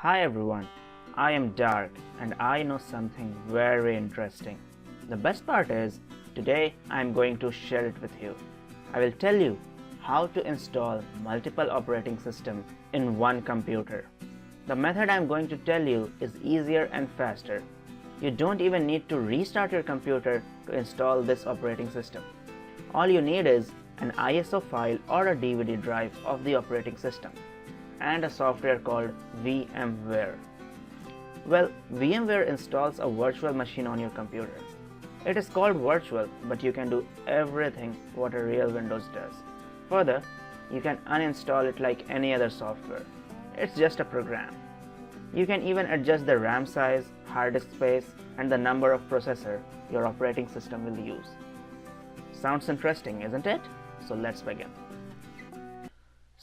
Hi everyone, I am Dark and I know something very interesting. The best part is, today I am going to share it with you. I will tell you how to install multiple operating systems in one computer. The method I am going to tell you is easier and faster. You don't even need to restart your computer to install this operating system. All you need is an ISO file or a DVD drive of the operating system and a software called VMware. Well, VMware installs a virtual machine on your computer. It is called virtual, but you can do everything what a real Windows does. Further, you can uninstall it like any other software. It's just a program. You can even adjust the RAM size, hard disk space, and the number of processor your operating system will use. Sounds interesting, isn't it? So let's begin.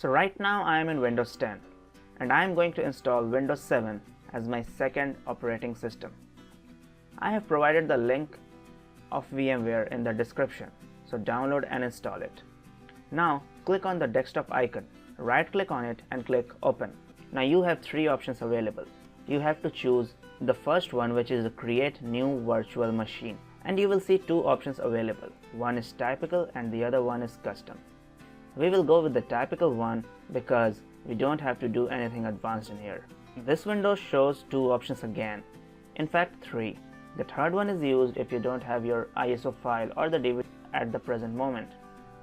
So right now I am in Windows 10 and I am going to install Windows 7 as my second operating system. I have provided the link of VMware in the description, so download and install it. Now click on the desktop icon, right click on it and click open. Now you have three options available. You have to choose the first one, which is create new virtual machine, and you will see two options available. One is typical and the other one is custom. We will go with the typical one because we don't have to do anything advanced in here. This window shows two options again. In fact, three. The third one is used if you don't have your ISO file or the DVD at the present moment.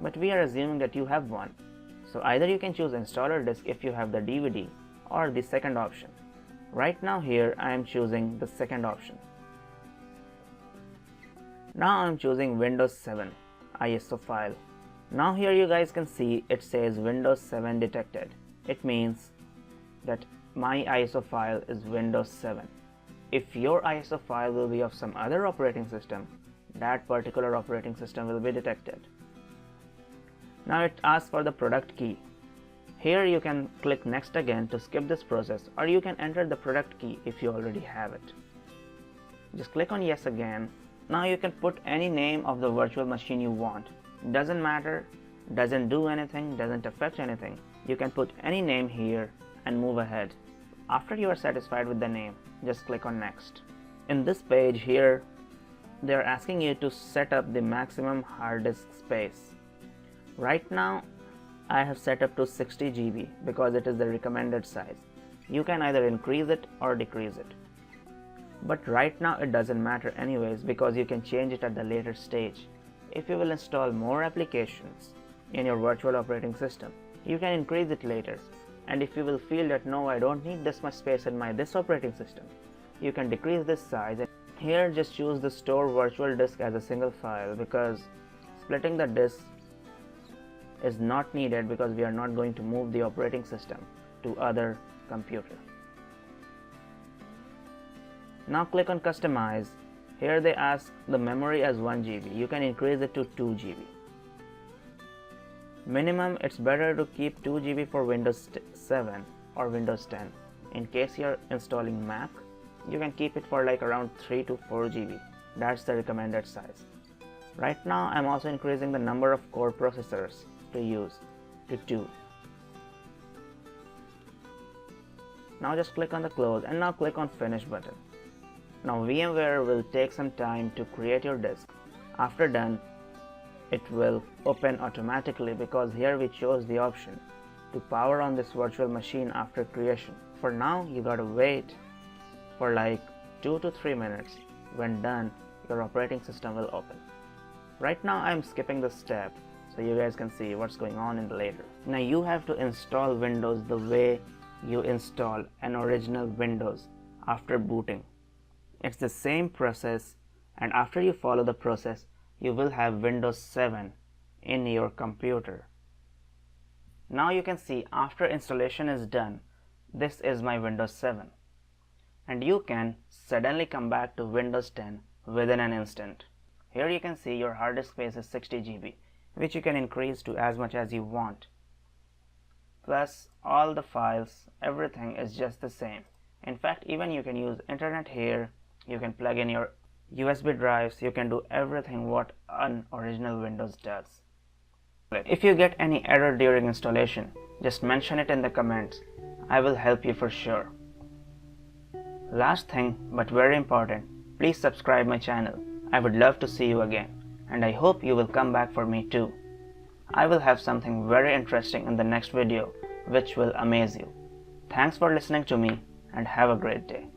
But we are assuming that you have one. So either you can choose installer disk if you have the DVD or the second option. Right now here I am choosing the second option. Now I am choosing Windows 7 ISO file. Now here you guys can see it says Windows 7 detected. It means that my ISO file is Windows 7. If your ISO file will be of some other operating system, that particular operating system will be detected. Now it asks for the product key. Here you can click next again to skip this process, or you can enter the product key if you already have it. Just click on yes again. Now you can put any name of the virtual machine you want. Doesn't matter, doesn't do anything, doesn't affect anything. You can put any name here and move ahead. After you are satisfied with the name, just click on next. In this page here, they are asking you to set up the maximum hard disk space. Right now I have set up to 60 GB because it is the recommended size. You can either increase it or decrease it. But right now it doesn't matter anyways because you can change it at the later stage. If you will install more applications in your virtual operating system, you can increase it later. And if you will feel that no, I don't need this much space in this operating system, you can decrease this size. And here just choose the store virtual disk as a single file because splitting the disk is not needed because we are not going to move the operating system to other computer. Now click on customize. Here they ask the memory as 1 GB. You can increase it to 2 GB. Minimum, it's better to keep 2 GB for Windows 7 or Windows 10. In case you're installing Mac, you can keep it for like around 3 to 4 GB. That's the recommended size. Right now I'm also increasing the number of core processors to use to 2. Now just click on the close and now click on finish button. Now VMware will take some time to create your disk. After done, it will open automatically because here we chose the option to power on this virtual machine after creation. For now you gotta wait for like 2 to 3 minutes. When done, your operating system will open. Right now I'm skipping the step so you guys can see what's going on in the later. Now you have to install Windows the way you install an original Windows after booting. It's the same process, and after you follow the process, you will have Windows 7 in your computer. Now you can see after installation is done, this is my Windows 7. And you can suddenly come back to Windows 10 within an instant. Here you can see your hard disk space is 60 GB, which you can increase to as much as you want. Plus all the files, everything is just the same. In fact, even you can use internet here. You can plug in your USB drives. You can do everything what an original Windows does. If you get any error during installation, just mention it in the comments. I will help you for sure. Last thing but very important, please subscribe my channel. I would love to see you again, and I hope you will come back for me too. I will have something very interesting in the next video which will amaze you. Thanks for listening to me and have a great day.